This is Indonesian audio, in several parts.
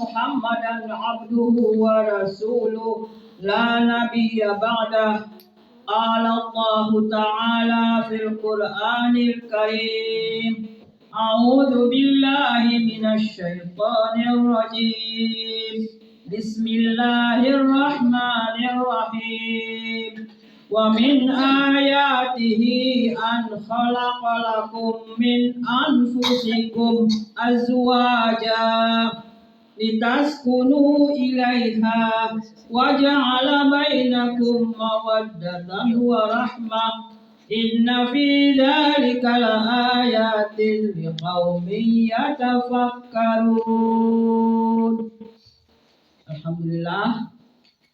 Muhammadan abduhu wa rasuluh la nabiyya ba'dah. Qala Allah Ta'ala fil Qur'anil Karim. A'udzu billahi minasy syaithanir rajim. Bismillahirrahmanirrahim. Wa min ayatihi an khalaqa lakum min anfusikum azwaja litaskunu ilaiha wa ja'ala bainakum mawaddatan wa rahmah. Inna fi dzalika laayatin liqaumin yatafakkarun. Alhamdulillah,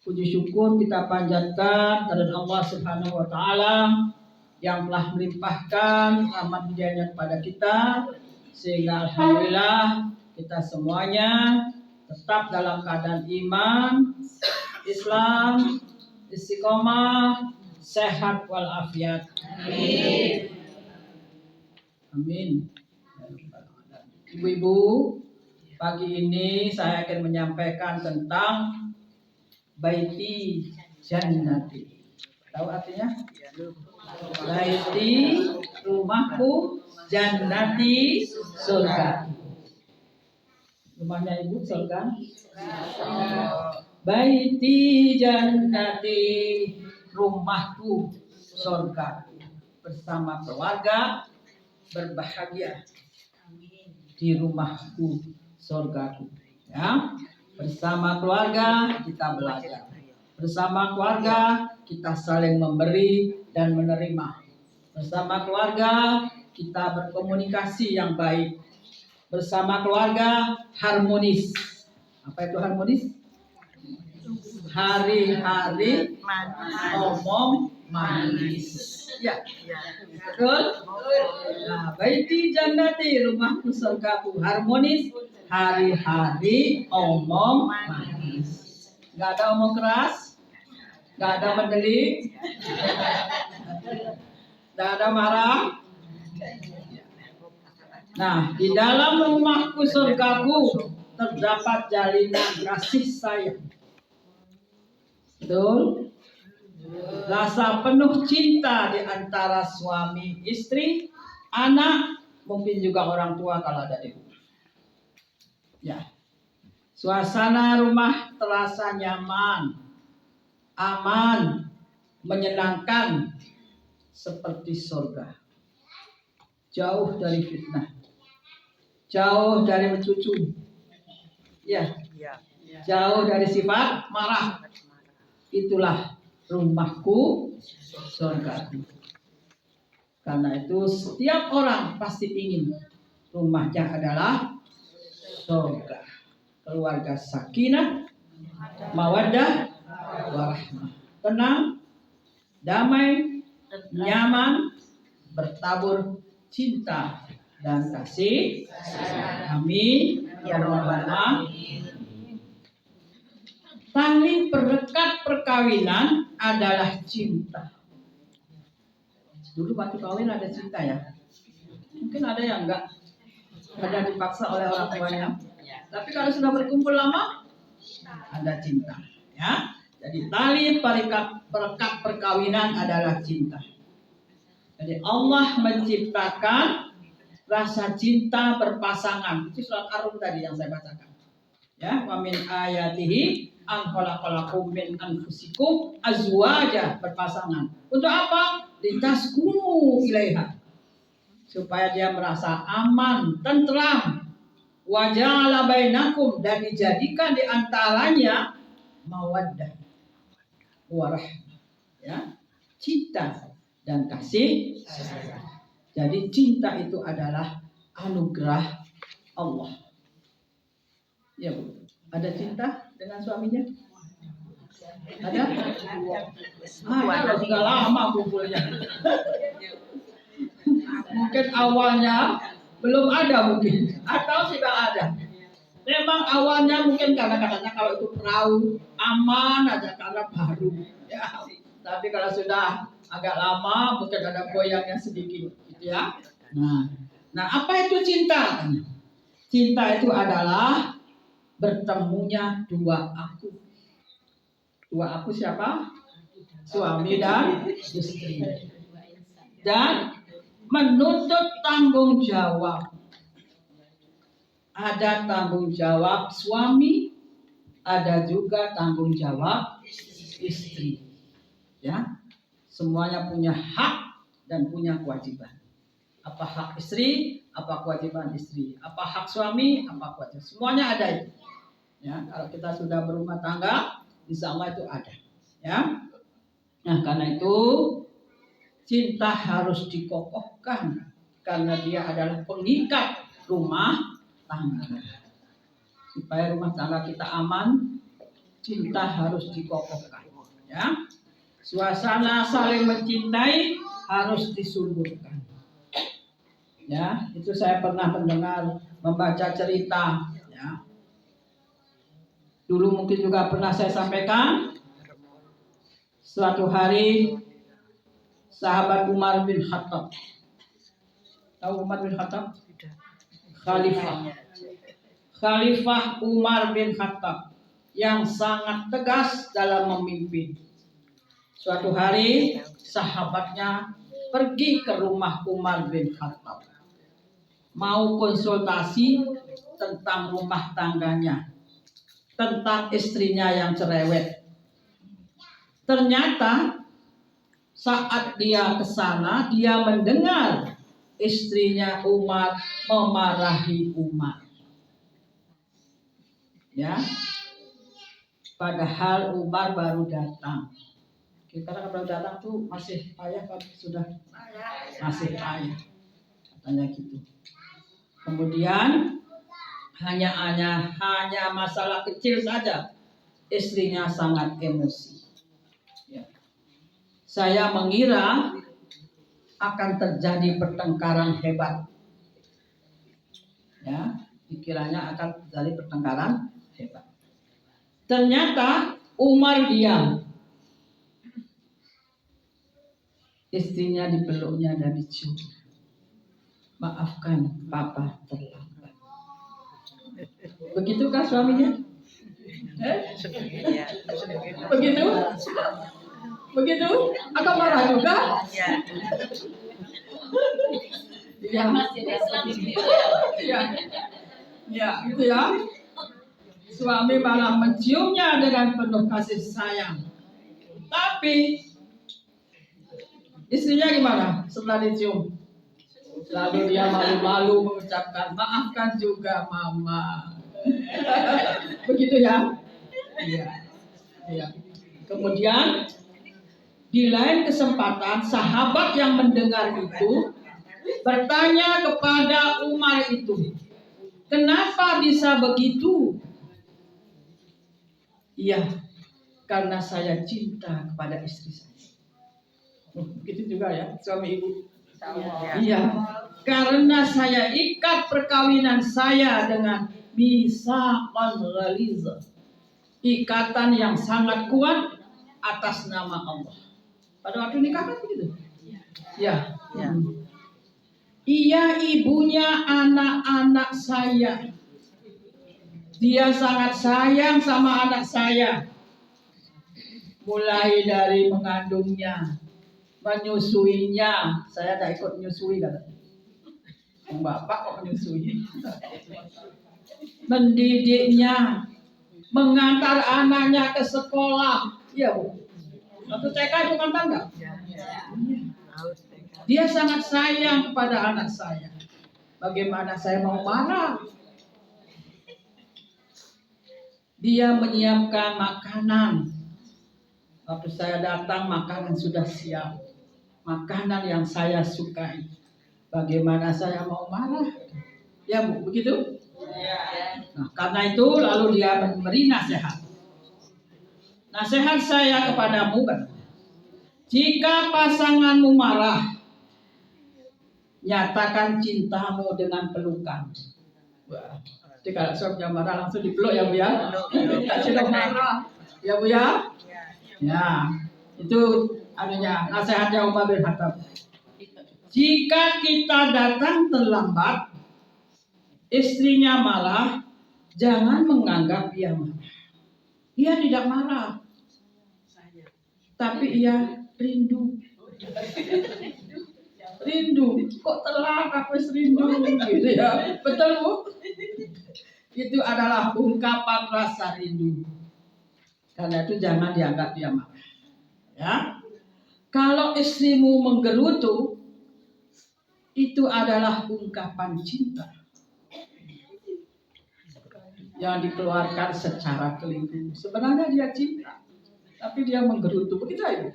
puji syukur kita panjatkan kepada Allah Subhanahu wa taala yang telah melimpahkan rahmat hidayahnya kepada kita, sehingga alhamdulillah kita semuanya tetap dalam keadaan iman, Islam, istiqomah, sehat walafiat. Amin. Amin. Ibu-ibu, pagi ini saya akan menyampaikan tentang Baiti Jannati. Tahu artinya? Baiti, rumahku, Jannati, surga. Rumahnya ibu surga. Baiti Jannati, rumahku, surga. Bersama keluarga berbahagia di rumahku, surgaku. Ya, bersama keluarga kita belajar. Bersama keluarga kita saling memberi dan menerima. Bersama keluarga kita berkomunikasi yang baik. Bersama keluarga harmonis. Apa itu harmonis? Hari-hari omong manis. Ya, betul. Nah, Baiti Jannati, rumahku surgaku, harmonis, hari-hari omong manis. Gak ada omong keras, gak ada mendelik, gak ada marah. Nah, di dalam rumahku surgaku terdapat jalinan kasih sayang. Betul? Rasa penuh cinta di antara suami, istri, anak, mungkin juga orang tua kalau ada ibu. Ya. Suasana rumah terasa nyaman, aman, menyenangkan seperti surga. Jauh dari fitnah. Jauh dari mencucu. Ya. Jauh dari sifat marah. Itulah rumahku, surgaku. Karena itu setiap orang pasti ingin rumahnya adalah surga. Keluarga sakinah, mawaddah, warahmah. Tenang, damai, nyaman, bertabur cinta dan kasih. Amin. Ya Rabbal Alamin. Tali perekat perkawinan adalah cinta. Dulu waktu kawin ada cinta ya. Mungkin ada yang enggak, ada dipaksa oleh orang tuanya. Tapi kalau sudah berkumpul lama, ada cinta. Ya. Jadi tali perekat perkawinan adalah cinta. Jadi Allah menciptakan rasa cinta berpasangan. Itu surat Ar-Rum tadi yang saya bacakan. Ya, wa min ayatihi an khalaqalakum min anfusikum azwaja, berpasangan. Untuk apa? Litaskunu ilaiha. Supaya dia merasa aman, tentram. Wa ja'ala bainakum, dan dijadikan di antaranya mawaddah warahmah. Ya, cinta dan kasih. Jadi cinta itu adalah anugerah Allah. Ya Bu, ada cinta dengan suaminya? Ada? Kalau sudah lama kumpulnya. Mungkin awalnya belum ada mungkin, atau sudah ada. Memang awalnya mungkin karena katanya kalau itu perahu aman aja karena baru. Ya. Tapi kalau sudah agak lama mungkin ada goyangnya sedikit, gitu ya. Nah, apa itu cinta? Cinta itu adalah bertemunya dua aku. Dua aku siapa? Suami dan istri. Dan menuntut tanggung jawab. Ada tanggung jawab suami, ada juga tanggung jawab istri. Ya, semuanya punya hak dan punya kewajiban. Apa hak istri, apa kewajiban istri, apa hak suami, apa kewajiban. Semuanya ada itu. Ya, kalau kita sudah berumah tangga, insya Allah itu ada. Ya, nah karena itu cinta harus dikokohkan karena dia adalah pengikat rumah tangga. Supaya rumah tangga kita aman, cinta harus dikokohkan. Ya, suasana saling mencintai harus disuburkan. Ya, itu saya pernah mendengar membaca cerita. Ya, dulu mungkin juga pernah saya sampaikan. Suatu hari sahabat Umar bin Khattab. Tahu Umar bin Khattab? Khalifah Umar bin Khattab yang sangat tegas dalam memimpin. Suatu hari sahabatnya pergi ke rumah Umar bin Khattab. Mau konsultasi tentang rumah tangganya, tentang istrinya yang cerewet. Ternyata saat dia ke sana, dia mendengar istrinya Umar memarahi Umar. Ya, padahal Umar baru datang. Karena baru datang tuh masih payah, kan sudah masih payah, katanya gitu. Kemudian hanya masalah kecil saja, istrinya sangat emosi. Ya. Saya mengira akan terjadi pertengkaran hebat. Ya, dikiranya akan terjadi pertengkaran hebat. Ternyata Umar diam. Istrinya dipeluknya dan dicium. Maafkan, Papa terlambat. Begitukah suaminya? Begitu? Begitu? Atau marah juga? Ya. Ya, itu ya. Suami malah menciumnya dengan penuh kasih sayang. Tapi istrinya gimana setelah dicium? Lalu dia malu-malu mengucapkan, maafkan juga Mama. Begitu ya? Iya. Iya. Kemudian di lain kesempatan sahabat yang mendengar itu bertanya kepada Umar itu, kenapa bisa begitu? Iya, karena saya cinta kepada istri saya. Begitu juga ya, suami ibu. Iya, karena saya ikat perkawinan saya dengan misaqan ghaliz, ikatan yang sangat kuat atas nama Allah. Pada waktu nikah kan begitu? Ya. Iya, ibunya anak-anak saya. Dia sangat sayang sama anak saya. Mulai dari mengandungnya, menyusuinya. Saya tidak ikut menyusui kan? Bapak kok menyusui? Mendidiknya, mengantar anaknya ke sekolah. Iya Bu. Waktu TK itu ngantar enggak? Dia sangat sayang kepada anak saya. Bagaimana saya mau marah? Dia menyiapkan makanan. Waktu saya datang, makanan sudah siap. Makanan yang saya sukai. Bagaimana saya mau marah? Ya Bu, begitu? Nah, karena itu lalu dia memberi nasihat. Nasihat saya kepadamu kan, jika pasanganmu marah, nyatakan cintamu dengan pelukan. Wah, jadi kalau suaminya marah langsung dipeluk ya Bu ya. Tak sudah marah ya Bu ya. Ya, itu adanya nasihatnya Umar bin Khattab. Jika kita datang terlambat, istrinya marah, Jangan menganggap ia marah. Ia tidak marah, tapi ia rindu. Rindu, kok telat aku rindu gitu ya. Betul Bu? Itu adalah ungkapan rasa rindu. Karena itu jangan dianggap dia marah. Ya. Kalau istrimu menggerutu, itu adalah ungkapan cinta yang dikeluarkan secara keliru. Sebenarnya dia cinta, tapi dia menggerutu. Begitu Ibu?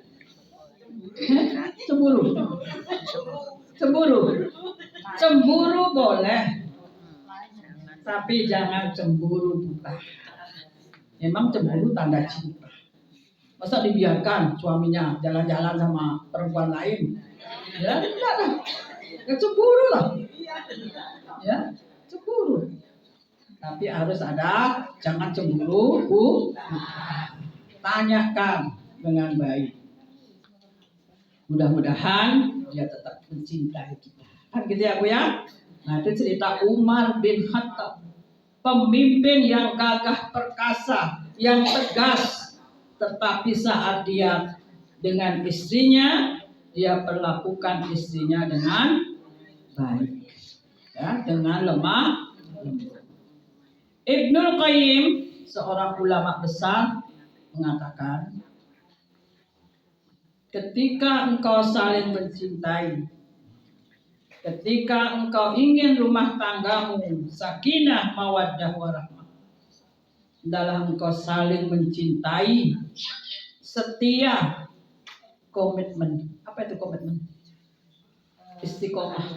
Cemburu. Cemburu boleh, tapi jangan cemburu buta. Memang cemburu tanda cinta. Masa dibiarkan suaminya jalan-jalan sama perempuan lain? Ya, enggak lah. Ya cemburu lah. Ya, cemburu. Tapi harus ada, jangan cemburu, Bu. Tanyakan dengan baik. Mudah-mudahan dia tetap mencintai kita. Kan gitu ya Bu ya? Nah itu cerita Umar bin Khattab. Pemimpin yang gagah perkasa, yang tegas. Tetapi saat dia dengan istrinya, dia perlakukan istrinya dengan baik. Ya, dengan lemah lembut. Ibnul Qayyim, seorang ulama besar, mengatakan, ketika engkau saling mencintai, ketika engkau ingin rumah tanggamu sakinah, mawaddah, warahmah, adalah engkau saling mencintai, setia, komitmen. Apa itu komitmen? Istiqomah.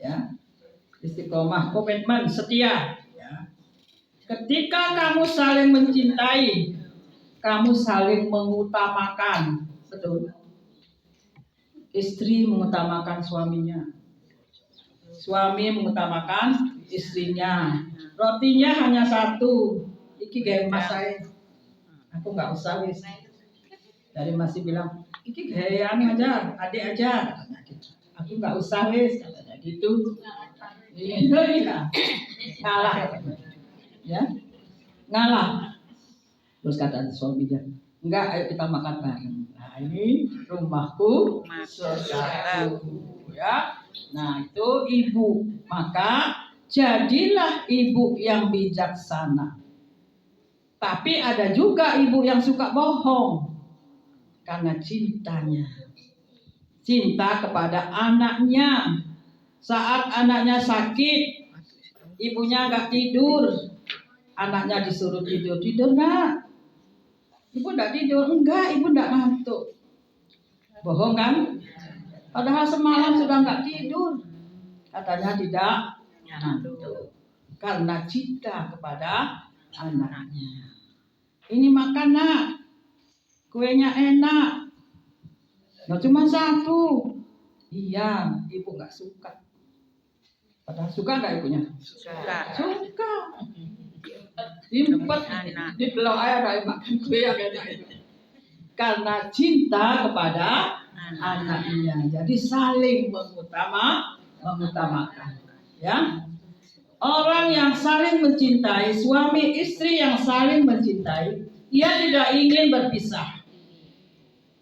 Ya. Istiqomah, komitmen, setia. Ya. Ketika kamu saling mencintai, kamu saling mengutamakan. Betul. Istri mengutamakan suaminya, suami mengutamakan istrinya. Rotinya hanya satu. Iki gaya mas saya. Aku nggak usah wis. Dari masih bilang, iki gaya aja, adik aja. Aku nggak usah wis, katanya gitu. Iya, ngalah, ya, ngalah. Terus kata suaminya, enggak, ayo kita makan bareng. Nah ini rumahku, surgaku, ya. Nah itu ibu, maka jadilah ibu yang bijaksana. Tapi ada juga ibu yang suka bohong karena cintanya, cinta kepada anaknya. Saat anaknya sakit, ibunya nggak tidur, anaknya disuruh tidur enggak. Ibu enggak tidur, enggak, ibu enggak ngantuk. Bohong kan? Padahal semalam sudah enggak tidur. Katanya tidak ngantuk. Karena cinta kepada anaknya. Ini makan nak, kuenya enak. Nah cuma satu. Iya, ibu enggak suka. Padahal suka enggak ibunya? Suka. Dimpet di belau ayah dari makan kue yang enak itu. Karena cinta kepada anaknya. Jadi saling mengutamakan. Ya. Orang yang saling mencintai, suami istri yang saling mencintai, ia tidak ingin berpisah.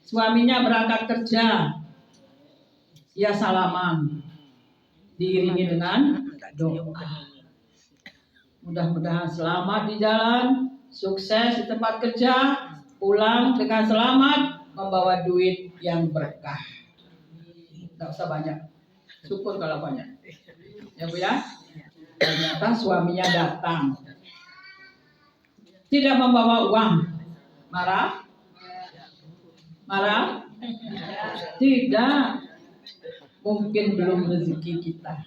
Suaminya berangkat kerja, ia salaman, diiringi dengan doa. Mudah-mudahan selamat di jalan, sukses di tempat kerja, pulang dengan selamat, membawa duit yang berkah. Tidak usah banyak, syukur kalau banyak. Ya Bu ya. Ternyata suaminya datang, tidak membawa uang, marah? Tidak. Mungkin belum rezeki kita.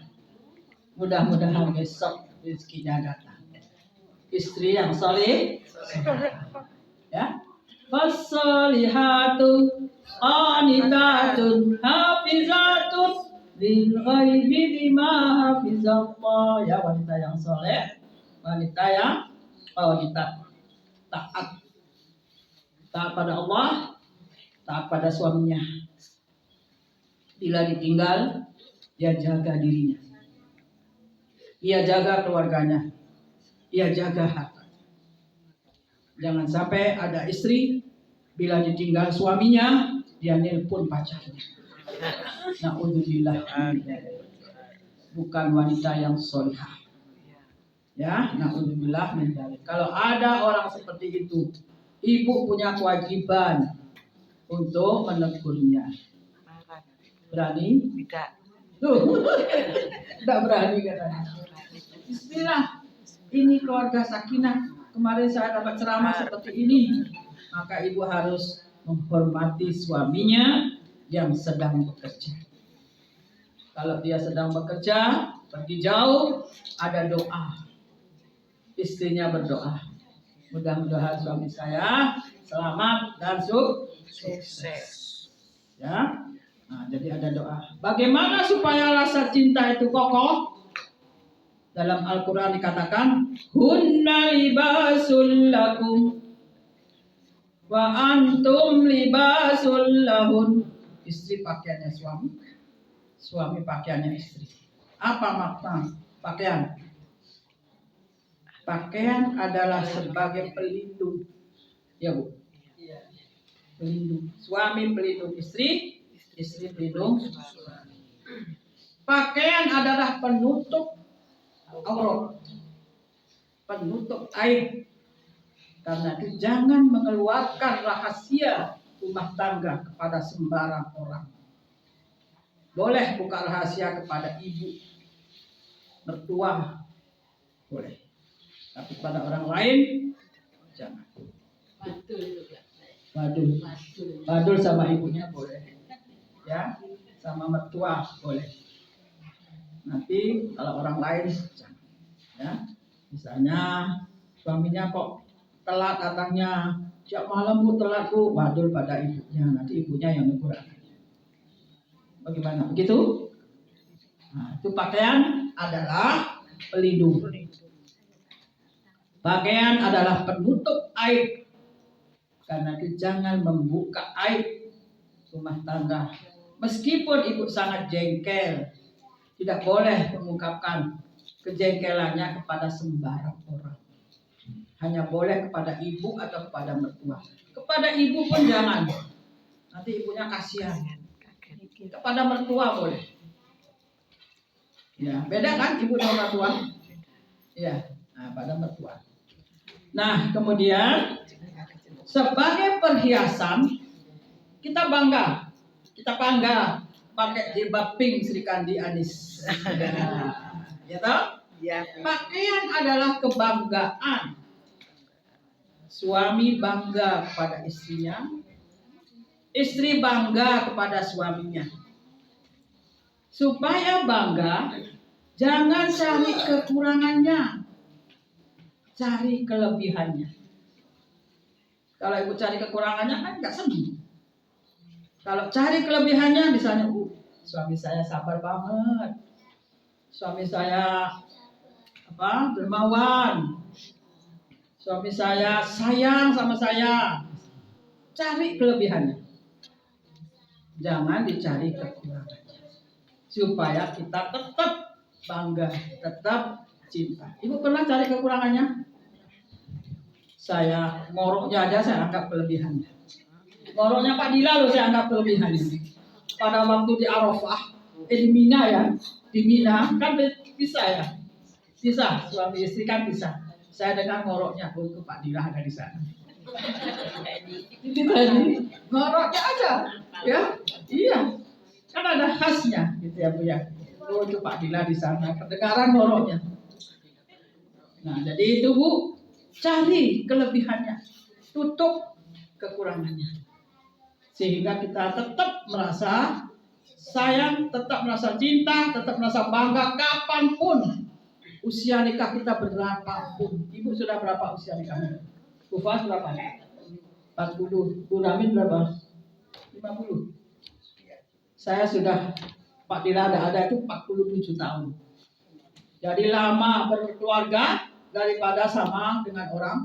Mudah-mudahan besok rezekinya datang. Istri yang soleh, ya. Fasolihatu qanitatun hafizatun lil ghaibi bima hafizallah. Ya, wanita yang soleh, wanita taat pada Allah, taat pada suaminya. Bila ditinggal, dia jaga dirinya. ia jaga keluarganya, ia jaga harta. Jangan sampai ada istri bila ditinggal suaminya, dia nelpon pacarnya. Na'udzubillah, bukan wanita yang solihah. Ya, na'udzubillah min dzalik. Kalau ada orang seperti itu, ibu punya kewajiban untuk menegurnya. Berani? Tidak. Tuh, tidak berani katanya. Bismillah, ini keluarga sakinah. Kemarin saya dapat ceramah seperti ini. Maka ibu harus menghormati suaminya yang sedang bekerja. Kalau dia sedang bekerja, pergi jauh, ada doa. Istrinya berdoa. Mudah-mudahan suami saya selamat dan sukses. Ya. Nah, jadi ada doa. Bagaimana supaya rasa cinta itu kokoh? Dalam Al-Quran dikatakan, hunna libasul lakum wa antum libasul lahun. Istri pakaiannya suami, suami pakaiannya istri. Apa makna pakaian? Pakaian adalah sebagai pelindung. Ya Bu? Pelindung. Suami pelindung istri, istri pelindung suami. Pakaian adalah penutup aurat, penutup aib. Karena itu jangan mengeluarkan rahasia rumah tangga kepada sembarang orang. Boleh buka rahasia kepada ibu, mertua, boleh. Tapi pada orang lain jangan. Badul sama ibunya boleh. Ya, sama mertua boleh. Nanti kalau orang lain jangan. Ya, misalnya suaminya kok telat datangnya, siap malam Bu telat Bu, badul pada ibunya, nanti ibunya yang negur. Bagaimana? Begitu? Nah, itu pakaian adalah pelindung. Pakaian adalah penutup aib. Karena itu jangan membuka aib rumah tangga. Meskipun ibu sangat jengkel, tidak boleh mengungkapkan kejengkelannya kepada sembarang orang. Hanya boleh kepada ibu atau kepada mertua. Kepada ibu pun jangan. Nanti ibunya kasihan. Kepada mertua boleh. Ya, beda kan ibu dan mertua? Ya, nah, pada mertua. Nah, kemudian sebagai perhiasan kita bangga. Kita bangga pakai jilbab pink Sri Kandi Anis. Ya toh? Ya. Pakaian adalah kebanggaan. Suami bangga kepada istrinya, istri bangga kepada suaminya. Supaya bangga, jangan cari kekurangannya, cari kelebihannya. Kalau ibu cari kekurangannya kan nggak senang. Kalau cari kelebihannya, misalnya, suami saya sabar banget, suami saya dermawan, suami saya sayang sama saya. Cari kelebihannya, jangan dicari kekurangannya, supaya kita tetap bangga, tetap cinta. Ibu pernah cari kekurangannya? Saya ngoroknya aja saya anggap kelebihannya. Ngoroknya Pak Dila loh saya anggap kelebihannya. Pada waktu di Arafah, di Mina ya, di Mina kan bisa ya, bisa suami istri kan bisa. Saya dengar ngoroknya, itu Pak Dila ada di sana. Gitu tadi, ngoroknya aja, ya, iya, kan ada khasnya, gitu ya Bu ya. Oh itu Pak Dila di sana, kedengaran ngoroknya. Nah jadi itu Bu, cari kelebihannya, tutup kekurangannya. Sehingga kita tetap merasa sayang, tetap merasa cinta, tetap merasa bangga kapanpun. Usia nikah kita berapapun. Ibu sudah berapa usia nikahnya? Bu Fas berapa? 40. Bu Ramin berapa? 50. Saya sudah, Pak Dila ada itu 47 tahun. Jadi lama berkeluarga daripada sama dengan orang.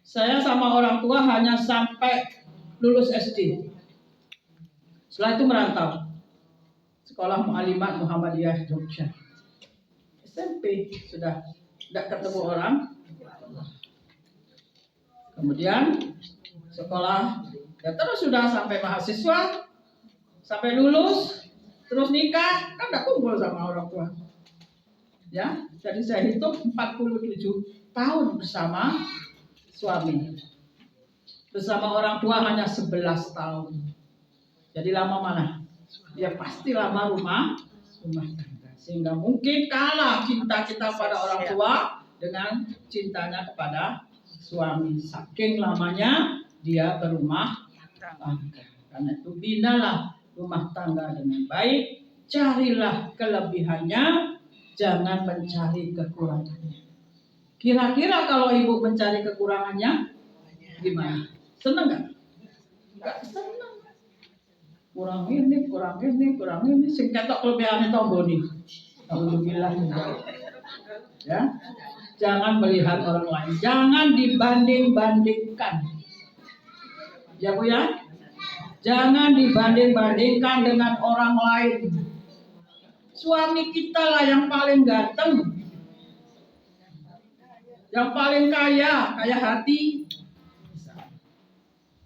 Saya sama orang tua hanya sampai lulus SD. Setelah itu merantau. Sekolah Mu'alimat Muhammadiyah Jogja. SMP sudah tidak ketemu orang. Kemudian sekolah, ya terus sudah sampai mahasiswa, sampai lulus, terus nikah, kan tidak kumpul sama orang tua. Ya, jadi saya hitung 47 tahun bersama suami. Bersama orang tua hanya 11 tahun. Jadi lama mana? Ya pasti lama rumah tangga. Sehingga mungkin kalah cinta kita pada orang tua dengan cintanya kepada suami. Saking lamanya dia berumah tangga. Karena itu binalah rumah tangga dengan baik. Carilah kelebihannya, jangan mencari kekurangannya. Kira-kira kalau ibu mencari kekurangannya, gimana? Senang nggak? Nggak senang. Kurang ini. Singketok kelebihannya tomboni. Alhamdulillah. Ya, jangan melihat orang lain. Jangan dibanding-bandingkan. Ya Bu ya? Jangan dibanding-bandingkan dengan orang lain. Suami kita lah yang paling ganteng, yang paling kaya hati.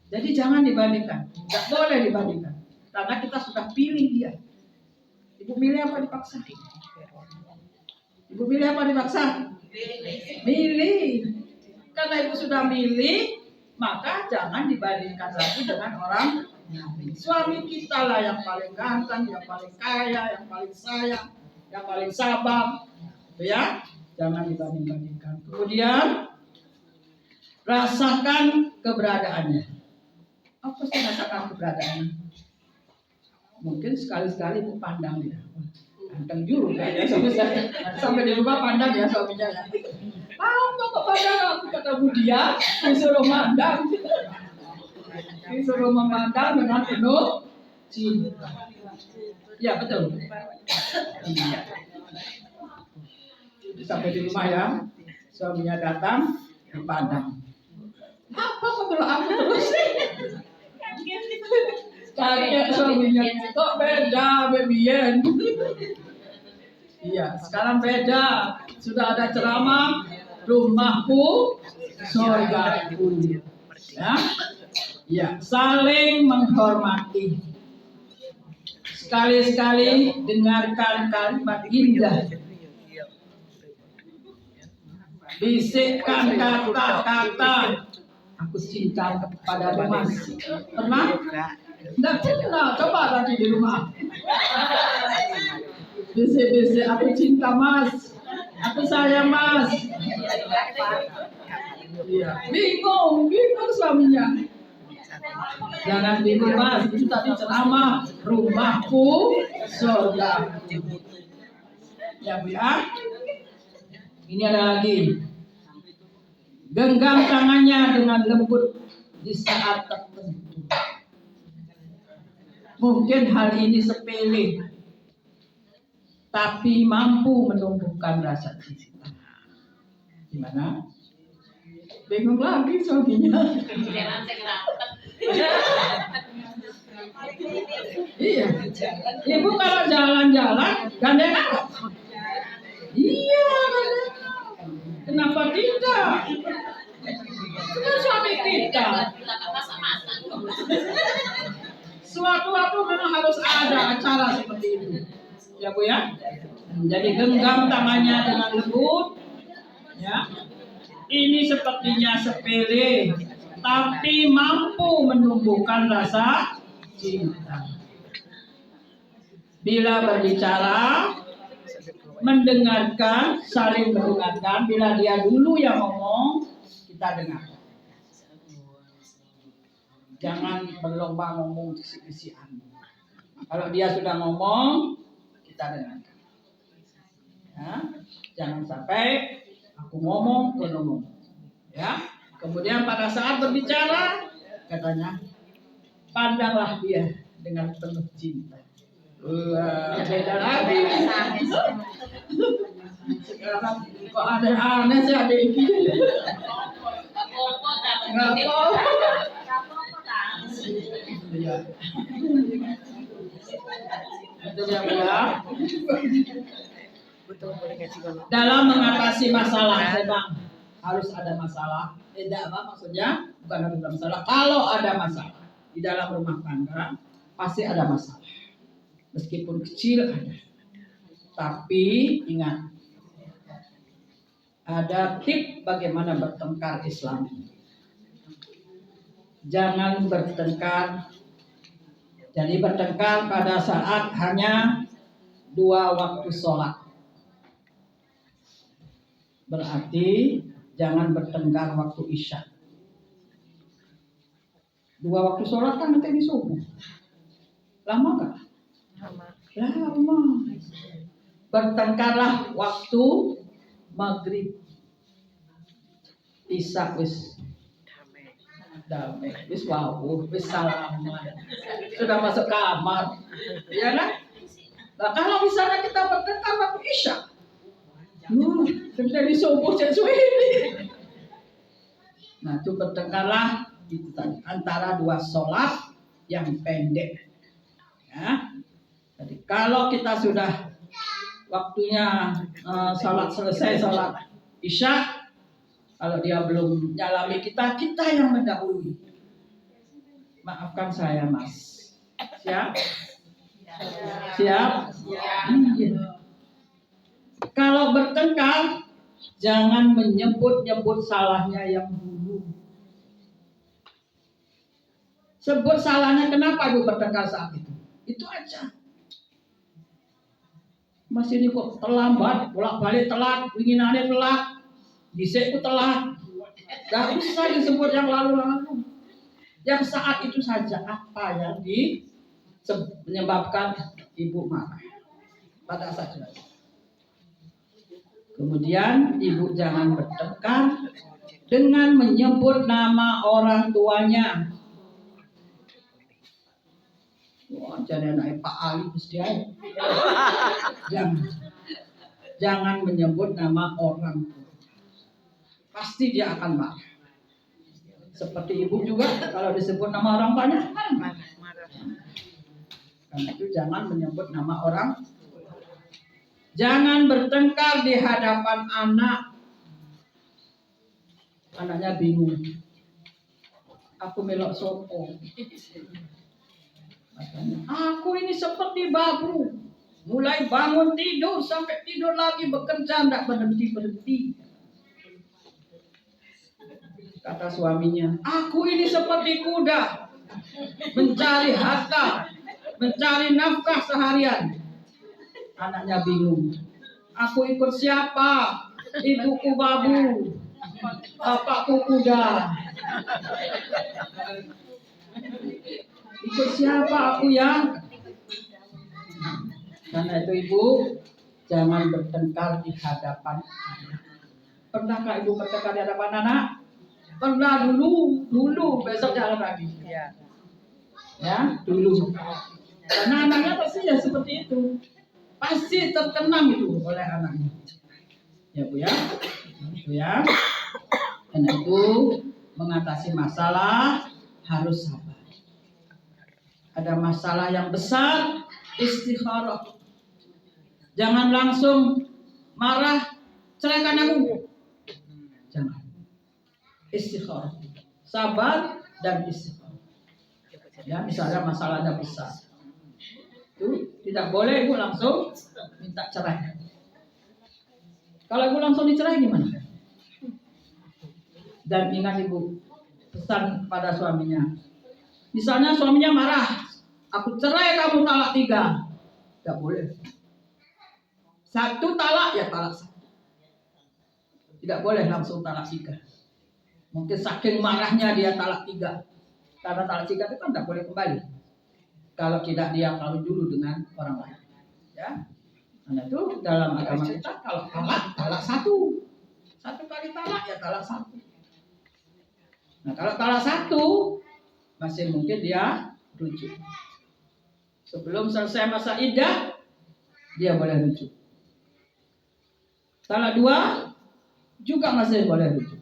Jadi jangan dibandingkan. Tidak boleh dibandingkan. Karena kita sudah pilih dia. Ibu milih apa dipaksa? Ibu milih apa dipaksa? Milih. Karena ibu sudah milih, maka jangan dibandingkan lagi dengan orang lain. Suami kita lah yang paling ganteng, yang paling kaya, yang paling sayang, yang paling sabar. Ya, jangan dibanding-bandingkan. Kemudian rasakan keberadaannya. Apa sih rasakan keberadaannya? Mungkin sekali-sekali ibu pandang dia. Ganteng juga ya sampai di rumah pandang ya suaminya ya. Apa kok pandang aku ketemu dia disuruh mandang. Disuruh memandang dengan penuh cinta. Ya betul. Iya. Sampai di rumah ya, suaminya datang dipandang. Apa kok kalau aku terus? Kaget suaminya, kok beda bebian. Iya, sekarang beda. Sudah ada ceramah, rumahku surgaku. Ya, ya, saling menghormati. Sekali-sekali dengarkan kalimat indah. Bisikkan kata-kata, aku cinta kepada Mas. Pernah? Tidak pernah. Coba lagi di rumah. Bisik-bisik, aku cinta Mas. Aku sayang Mas. Iya. Bingung suaminya. Jangan bingung Mas. Itu tadi ceramah. Rumahku surga. Ya Bu ya. Ini ada lagi. Genggam tangannya dengan lembut di saat tertentu. Mungkin hal ini sepele, tapi mampu menumbuhkan rasa cinta. Gimana? Bingung lagi suaminya. Iya. Ibu kalau jalan-jalan gandeng apa? Iya, gandeng. Kenapa tidak? Itu kan suami kita. Suatu-suatu memang harus ada acara seperti itu. Ya Bu ya. Jadi genggam tangannya dengan lembut. Ya. Ini sepertinya sepele, tapi mampu menumbuhkan rasa cinta. Bila berbicara, mendengarkan, saling mendengarkan. Bila dia dulu yang ngomong, kita dengar. Jangan berlomba ngomong kisi-kisian. Kalau dia sudah ngomong, kita dengarkan. Ya, jangan sampai aku ngomong, kau ngomong. Ya. Kemudian pada saat berbicara, katanya, pandanglah dia dengan penuh cinta. Beda lagi. Sekarang kok aneh-aneh sih adik ini. Nggak apa. Iya. Betul ya Bu ya. dalam mengatasi masalah. Memang harus ada masalah. Tidak apa maksudnya? Bukan harus ada masalah. Kalau ada masalah di dalam rumah tangga, pasti ada masalah. Meskipun kecil ada. Tapi ingat, ada tip bagaimana bertengkar Islam. Jangan bertengkar. Jadi bertengkar pada saat hanya 2 waktu sholat. Berarti jangan bertengkar waktu isya. 2 waktu sholat kan nanti di subuh. Lama gak? Lama. Bertengkarlah waktu maghrib. Isya wis damai, wis wawuh, wis salaman. Sudah masuk kamar. Ya kan? Nah, kalau misalnya kita bertengkar waktu isya, sudah di subuh sesuai ini. Nah, itu bertengkarlah itu tadi antara 2 sholat yang pendek. Ya. Jadi kalau kita sudah waktunya sholat selesai sholat isya, kalau dia belum nyalami kita yang mendahului. Maafkan saya, Mas. Siap? Siap? Kalau bertengkar, jangan menyebut-nyebut salahnya yang dulu. Sebut salahnya kenapa ibu bertengkar saat itu. Itu aja. Mas ini kok terlambat, bolak-balik telat, winginane telat, disekku telat. Gak usah disebut yang lalu-lalu. Yang saat itu saja apa yang menyebabkan ibu marah pada saat itu. Kemudian ibu jangan bertengkar dengan menyebut nama orang tuanya. Wah, jadi anak Pak Ali mesti aja. Jangan menyebut nama orang tua. Pasti dia akan marah. Seperti ibu juga kalau disebut nama orang tuanya kan marah. Karena itu jangan menyebut nama orang. Jangan bertengkar di hadapan anak. Anaknya bingung. Aku melok sopo. Aku ini seperti babu. Mulai bangun tidur sampai tidur lagi bekerja tidak berhenti. Kata suaminya, aku ini seperti kuda. Mencari harta. Mencari nafkah seharian. Anaknya bingung. Aku ikut siapa? Ibuku babu. Bapakku kuda. Ikut siapa aku ya? Karena itu ibu jangan bertengkar di hadapan anak. Pernahkah ibu bertengkar di hadapan anak? Pernah dulu besok jangan lagi. Ya, dulu. Karena anaknya pasti ya seperti itu. Pasti terkenang itu oleh anaknya. Ya Bu ya. Itu ya. Karena itu mengatasi masalah harus sabar. Ada masalah yang besar, istikharah. Jangan langsung marah, ceraikan aku. Jangan. Istikharah. Sabar dan istikharah. Ya, misalnya masalahnya besar. Itu tidak boleh ibu langsung minta cerai. Kalau ibu langsung dicerai gimana? Dan ingat ibu, pesan pada suaminya. Misalnya suaminya marah, aku cerai kamu talak 3. Tidak boleh. 1 talak ya talak 1. Tidak boleh langsung talak 3. Mungkin saking marahnya dia talak 3. Karena talak 3 itu kan tidak boleh kembali. Kalau tidak dia kawin dulu dengan orang lain. Ya. Karena itu dalam agama kita kalau talak 1. 1 kali talak ya talak 1. Nah kalau talak 1 masih mungkin dia rujuk. Sebelum selesai masa iddah dia boleh rujuk. Talak 2 juga masih boleh rujuk.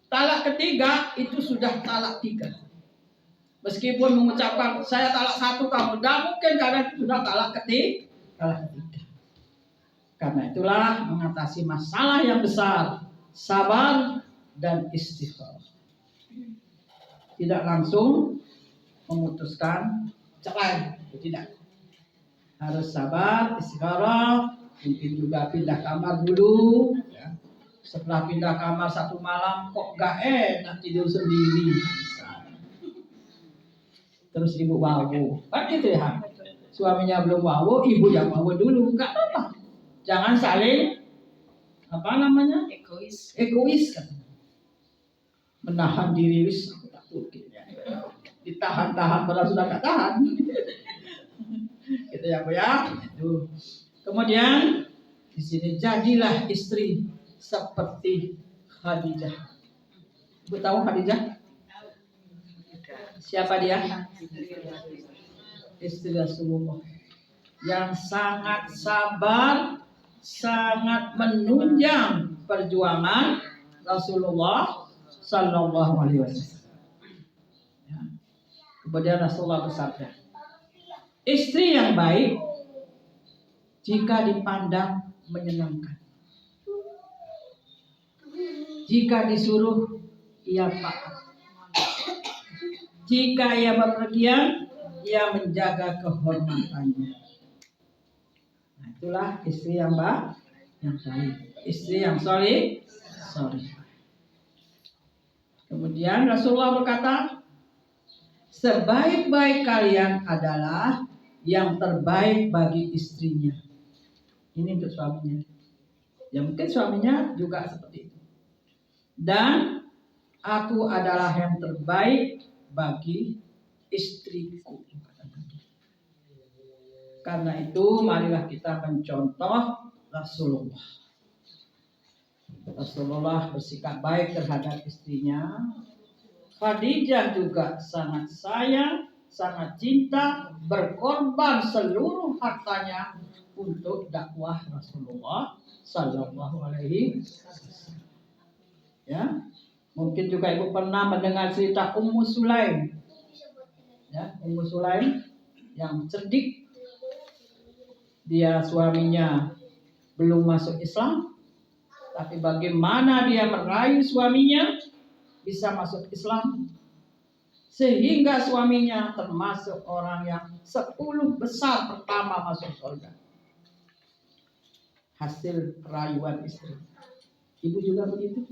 Talak ketiga itu sudah talak 3. Meskipun mengucapkan saya talak 1 kamu, tidak mungkin karena itu sudah talak ketiga. Karena itulah mengatasi masalah yang besar, sabar dan istighfar. Tidak langsung memutuskan cerai, tidak. Harus sabar, istighfar, mungkin juga pindah kamar dulu. Ya. Setelah pindah kamar satu malam kok gak enak tidur sendiri. Terus ibu wawu, kan gitu ya. Suaminya belum wawu, ibu yang wawu dulu, gak apa-apa. Jangan saling egois kan. Menahan diri aku takut ya. Ditahan-tahan padahal sudah gak tahan. Gitu ya Bu ya. Tuh. Kemudian di sini jadilah istri seperti Khadijah. Ibu tahu Khadijah? Siapa dia? Istri Rasulullah yang sangat sabar, sangat menunjang perjuangan Rasulullah Sallallahu Alaihi Wasallam. Ya. Kemudian Rasulullah bersabda, istri yang baik jika dipandang menyenangkan, jika disuruh ia taat, jika ia bepergian ia menjaga kehormatannya. Nah, itulah istri yang baik, istri yang soleh. Kemudian Rasulullah berkata, sebaik-baik kalian adalah yang terbaik bagi istrinya. Ini untuk suaminya. Ya mungkin suaminya juga seperti itu. Dan aku adalah yang terbaik bagi istriku. Karena itu marilah kita mencontoh Rasulullah. Rasulullah bersikap baik terhadap istrinya. Khadijah juga sangat sayang, sangat cinta, berkorban seluruh hartanya untuk dakwah Rasulullah Sallallahu Alaihi Wasallam. Ya, mungkin juga ibu pernah mendengar cerita Ummu Sulaim. Ya, Ummu Sulaim yang cerdik. Dia suaminya belum masuk Islam, tapi bagaimana dia merayu suaminya bisa masuk Islam, sehingga suaminya termasuk orang yang 10 besar pertama masuk surga. Hasil rayuan istri. Ibu juga begitu,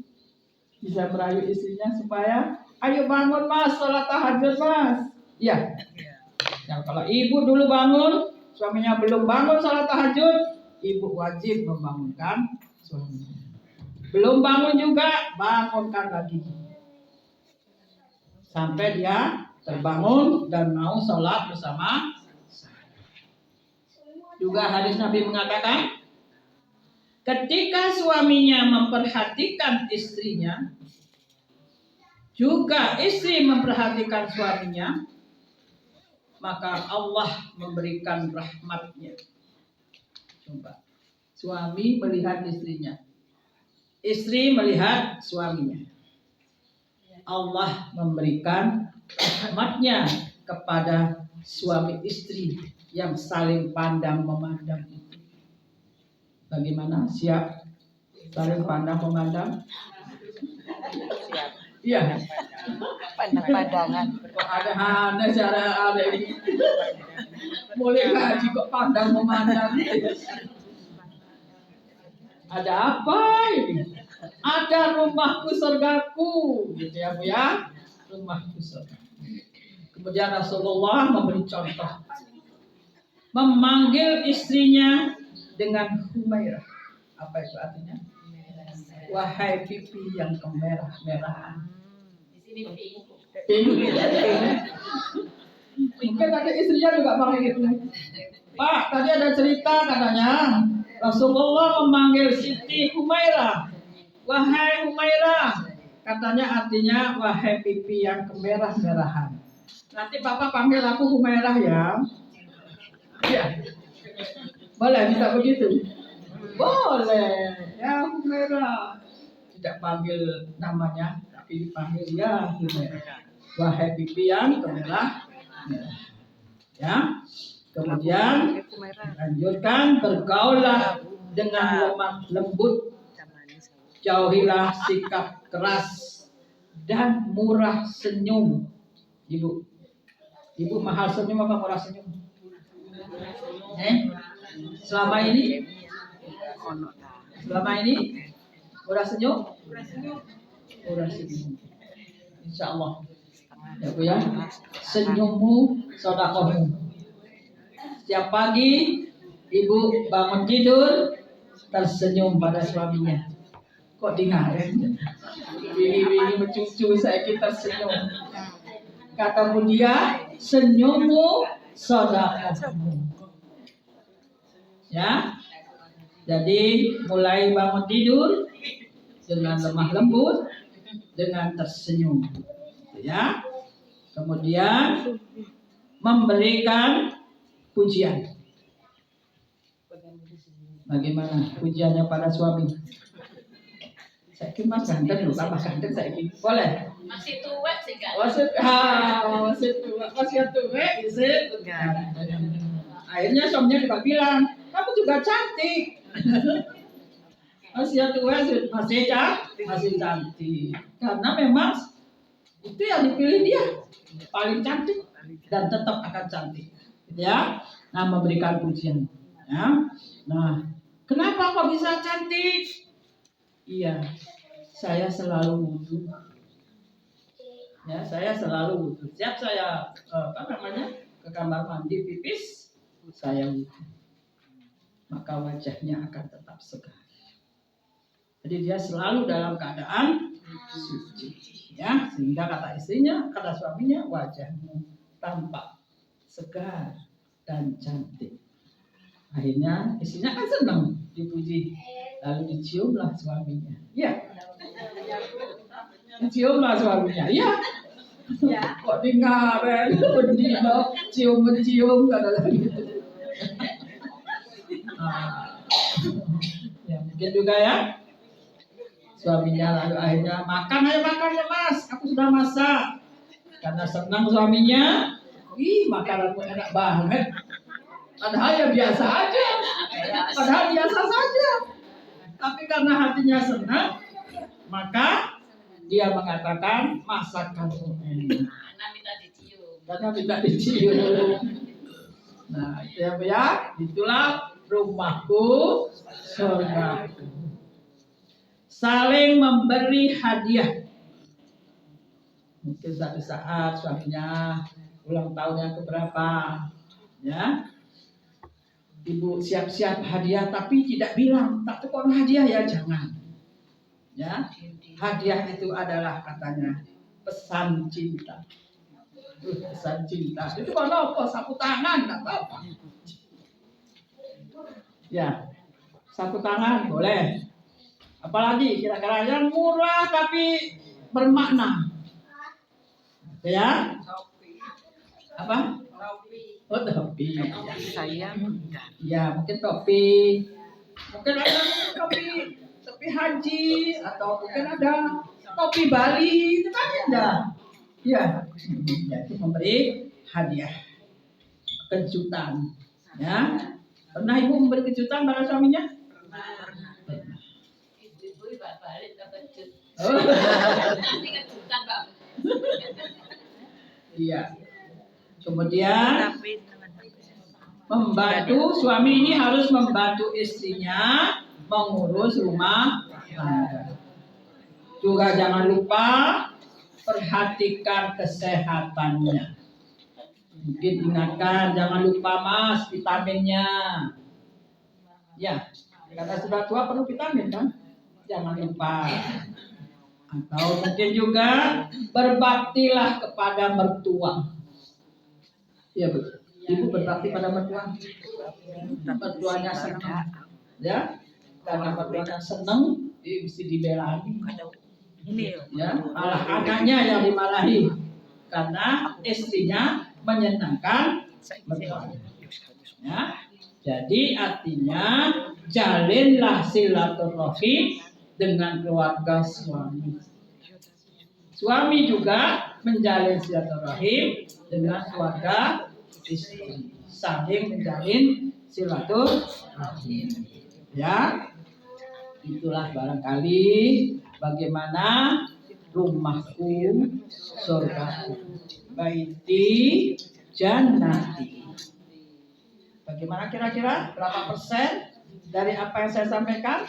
bisa merayu istrinya supaya ayo bangun mas, sholat tahajud mas. Iya. Yang kalau ibu dulu bangun, suaminya belum bangun sholat tahajud, ibu wajib membangunkan suaminya. Belum bangun juga, bangunkan lagi. Sampai dia terbangun dan mau sholat bersama. Juga hadis Nabi mengatakan, ketika suaminya memperhatikan istrinya, juga istri memperhatikan suaminya, maka Allah memberikan rahmatnya. Coba, suami melihat istrinya, istri melihat suaminya. Allah memberikan rahmatnya kepada suami istri yang saling pandang memandang itu. Bagaimana? Siap? Saling pandang memandang? Siap. Iya. Pandang-pandangan. Kok ada cara ada ini? Boleh ngaji kok pandang memandang? Ada apa ini? Ada rumahku surgaku, gitu ya Bu ya, rumahku surgaku. Kemudian Rasulullah memberi contoh, memanggil istrinya dengan Humairah. Apa itu artinya? Wahai pipi yang kemerah-merahan. Di sini mungkin ada istrinya juga pakai gitu. Pak, tadi ada cerita katanya Rasulullah memanggil Siti Humairah. Wahai Humairah, katanya artinya wahai pipi yang kemerah-merahan. Nanti Papa panggil aku Humairah ya. Iya. Boleh minta begitu? Boleh. Ya Humairah. Tidak panggil namanya, tapi dipanggil ya Humairah. Wahai pipi yang kemerah-merahan. Ya. Kemudian lanjutkan, bergaullah dengan lemah lembut, jauhilah sikap keras dan murah senyum. Ibu mahal senyum apa murah senyum? Selama ini murah senyum? Murah senyum. Insya Allah. Ya Bu ya. Senyummu sedekahmu. Setiap pagi ibu bangun tidur tersenyum pada suaminya. Kok dengarin? Bini mencucu saya tersenyum. Kata dia, senyummu sedekahmu. Ya. Jadi mulai bangun tidur dengan lemah lembut, dengan tersenyum. Ya. Kemudian memberikan pujian. Bagaimana pujiannya pada suami? Saya kira mas ganteng loh, tambah ganteng saya kira. Boleh? Masih tua sih kan? Masih tua, isi. Akhirnya suaminya juga bilang, kamu juga cantik. Masih tua, masih cantik. Karena memang itu yang dipilih dia, paling cantik dan tetap akan cantik. Ya, nah memberikan pujian. Ya, nah kenapa kok bisa cantik? Iya, saya selalu wudhu. Ya, saya selalu wudhu. Setiap saya ke kamar mandi pipis, saya wudhu. Maka wajahnya akan tetap segar. Jadi dia selalu dalam keadaan suci. Ya, sehingga kata istrinya, kata suaminya, wajahmu tampak segar dan cantik. Akhirnya istrinya kan senang dipuji. Lalu diciumlah suaminya. Ya. Diciumlah suaminya. Ya. Kok dengaran bendino cium-cium kata lagi. Ya mungkin juga ya. Suaminya lalu akhirnya makan ya mas, aku sudah masak. Karena senang suaminya, makananmu enak banget. Padahal ya biasa aja, Tapi karena hatinya senang, maka dia mengatakan masakanmu enak. Karena minta dicium. Nah, itu ya, itulah rumahku, surgaku. Saling memberi hadiah. Mungkin suatu saat suaminya ulang tahun yang keberapa, ya. Ibu siap-siap hadiah tapi tidak bilang, tak tukar hadiah ya jangan. Ya, hadiah itu adalah katanya pesan cinta. Pesan cinta. Itu kalau apa? Sapu tangan, tak apa. Ya, sapu tangan boleh. Apalagi kira-kira yang murah tapi bermakna. Ya? Apa? Oh, topi. Saya muda. Ya, mungkin topi. Mungkin ada topi haji atau mungkin ada topi Bali, itu kan indah. Ya, itu memberi hadiah. Kejutan. Ya. Pernah ibu memberi kejutan pada suaminya? Pernah. Ibu balik ke kejut. Oh. Nanti kejutan Pak. Iya. Kemudian membantu suami ini harus membantu istrinya mengurus rumah tangga. Juga jangan lupa perhatikan kesehatannya. Mungkin ingatkan jangan lupa mas vitaminnya. Ya, kata sudah tua perlu vitamin kan? Jangan lupa. Atau mungkin juga berbaktilah kepada mertua. Iya betul. Ibu berbakti pada mertua. Mertuanya senang, ya, karena mertuanya senang, mesti dibelain. Ya, malah anaknya yang dimarahi karena istrinya menyenangkan mertuanya. Ya, jadi artinya jalinlah silaturahim dengan keluarga suami. Suami juga menjalin silaturahim dengan keluarga istri. Saling menjalin silaturahim. Ya, itulah barangkali bagaimana rumahku surgaku, baiti jannati. Bagaimana kira-kira berapa persen dari apa yang saya sampaikan?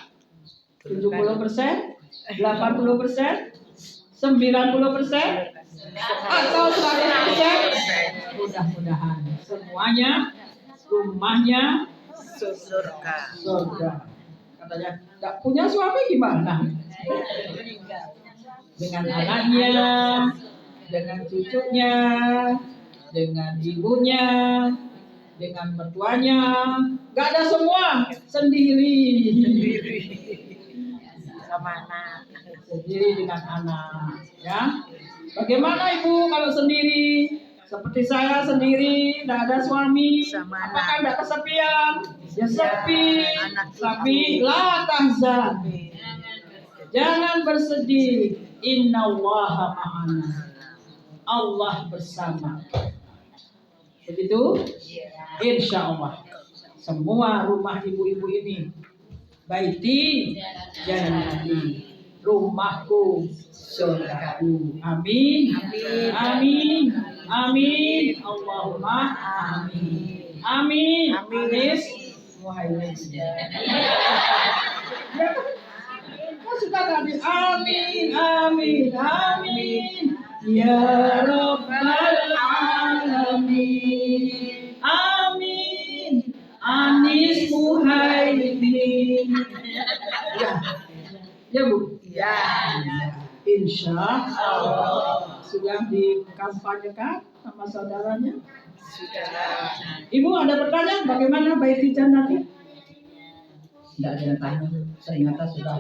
70%, 80%, 90%, atau 100%? Mudah-mudahan semuanya rumahnya surga. Katanya nggak punya suami gimana? Dengan anaknya, dengan cucunya, dengan ibunya, dengan mertuanya, nggak ada semua sendiri. Sama anak. Sendiri dengan anak, ya. Bagaimana ibu kalau sendiri? Seperti saya sendiri, tidak ada suami, Sama apakah anak. tidak kesepian? Ya sepi, anak tapi la tahzan. Jangan bersedih. Innallaha ma'ana. Allah bersama. Begitu? Insya Allah. Semua rumah ibu-ibu ini baiti jannati, rumahku surgaku. Amin. Amin. Amin. Allahumma amin. Amin. Anis Muhaimin. Kau suka tadi? Amin. Amin. Amin. Ya Rabbal Alamin. Amin. Anis Muhaimin. Ya Bu? Ya. Insya Allah. Sudah dikampanyekan sama saudaranya? Sudah. Ibu ada pertanyaan bagaimana baiti jannati? Tidak ada yang tanya. Saya ingat sudah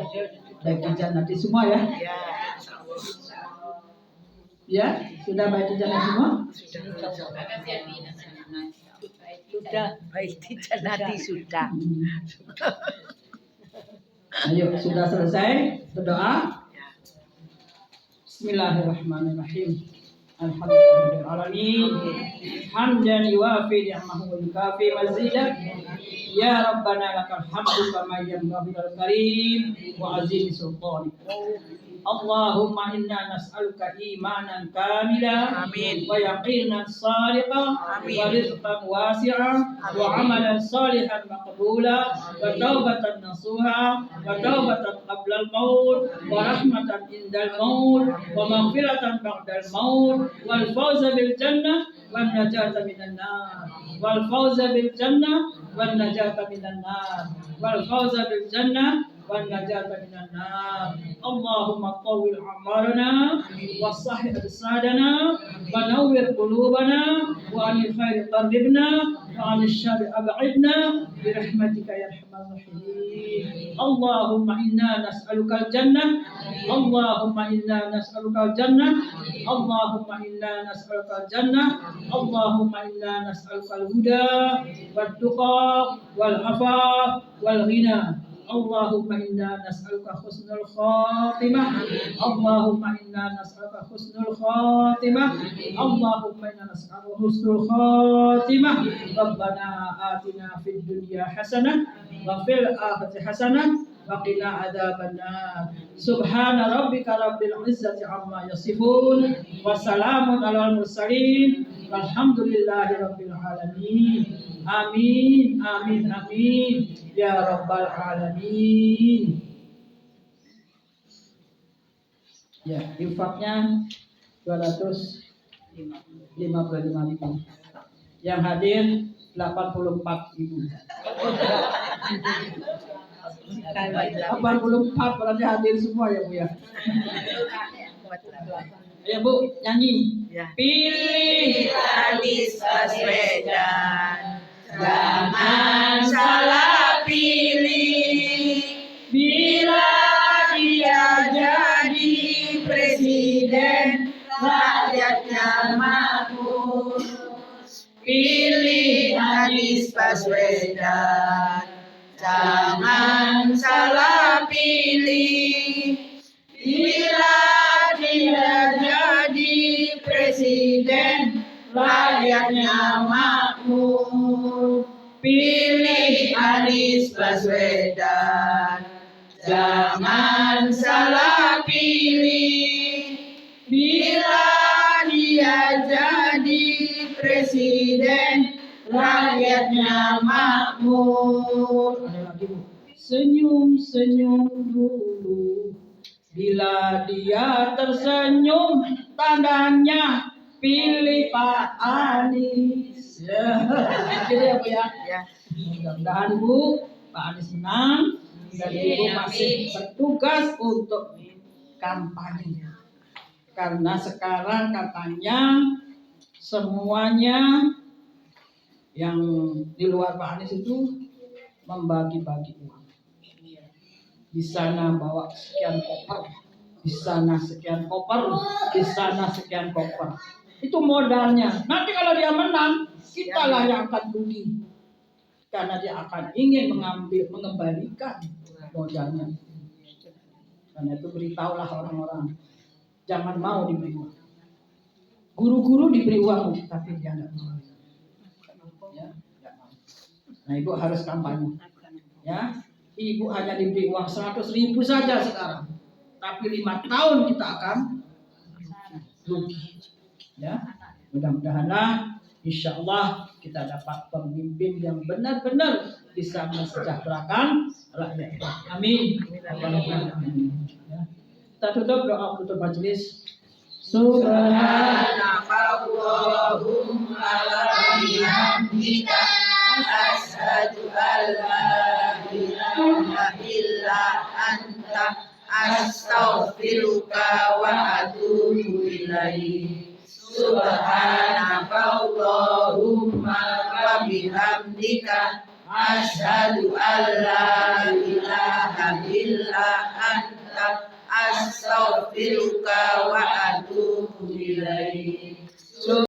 baiti jannati semua ya? Ya. Ya, sudah baiti jannati semua? Sudah. Baik, nanti sudah. Ayo, sudah selesai berdoa. Bismillahirrahmanirrahim. Alhamdulillahirabbil alamin. Hamdan yuwafi ni'amahu wa yukafi mazidah. Ya Rabbana lakal hamdu kama yanbaghi lil karim wa azim sultanik. Allahumma inna nas'aluka imanan kamila Amin. wa yaqinan sadiqan Amin. wa rizqan wasi'an wa amalan salihan maqbula wa taubatan nasuha wa taubatan qabla al-maut wa rahmatan indal maut wa maghfiratan ba'da al-maut wal fawza bil jannah wan najata minan nar wal fawza bil jannah wan najata minan nar wal fawza bil jannah wan najata minan nar. Allahumma tawwil a'marana wa sahih ajsadana wa nawwir qulubana wa anil khairi qarribna wa anil syarri ab'idna bi rahmatika ya arhamar rahimin. Allahumma inna nas'aluka al-jannah. Allahumma inna nas'aluka al-jannah. Allahumma inna nas'aluka al-jannah. Allahumma inna nas'aluka al-huda wat tuqa wal afaf wal ghina. Allahumma inna nas'aluka husnul khatimah. Allahumma inna nas'aluka husnul khatimah. Allahumma inna nas'aluka husnul khatimah. Rabbana atina fid dunya hasanah wa fil akhirati hasanah wa qina adzabannar. Subhana rabbika rabbil izzati amma yasifun wa salamun alal mursalin walhamdulillahi rabbil alamin. Amin, amin, amin. Ya Rabbal Alamin. Ya, infaknya 255.000. Yang hadir 84.000. 84 berarti hadir semua ya Bu ya. Ya Bu, nyanyi. Ya. Pilih Anies Baswedan. Jangan salah pilih. Bila dia jadi presiden, rakyatnya makmur. Pilih Anies Baswedan. Jangan salah pilih. Bila dia jadi presiden, rakyatnya makmur. Pilih Anies Baswedan. Baswedan, jangan salah pilih. Bila dia jadi presiden, rakyatnya makmur. Ada lagi Bu. Senyum-senyum dulu. Bila dia tersenyum, tandanya pilih Pak Anies. Ya, gitu ya Bu ya. Ya. Mudah-mudahan Bu, Pak Anies menang dan Ibu masih bertugas untuk kampanye. Karena sekarang katanya semuanya yang di luar Pak Anies itu membagi-bagi uang. Di sana bawa sekian koper, di sana sekian koper, di sana sekian koper. Itu modalnya. Nanti kalau dia menang, kita lah yang akan rugi. Karena dia akan ingin mengembalikan modalnya. Karena itu beritahulah orang-orang, jangan mau diberi uang. Guru-guru diberi uang, tapi dia tidak mau. Ya, tidak mau. Nah, Ibu harus kampanye. Ya, Ibu hanya diberi uang 100.000 saja sekarang, tapi 5 tahun kita akan rugi. Ya, mudah-mudahanlah, insya Allah kita dapat pemimpin yang benar-benar bisa mensejahterakan rakyat. Amin. Ya. Kita tutup doa tutup majelis. Subhanakallahumma wa bihamdika asyhadu an la ilaha illa anta astaghfiruka wa atubu ilaik. Subhanakallahumma wa bihamdika asyhadu an la ilaha illa anta astaghfiruka wa atubu ilaik.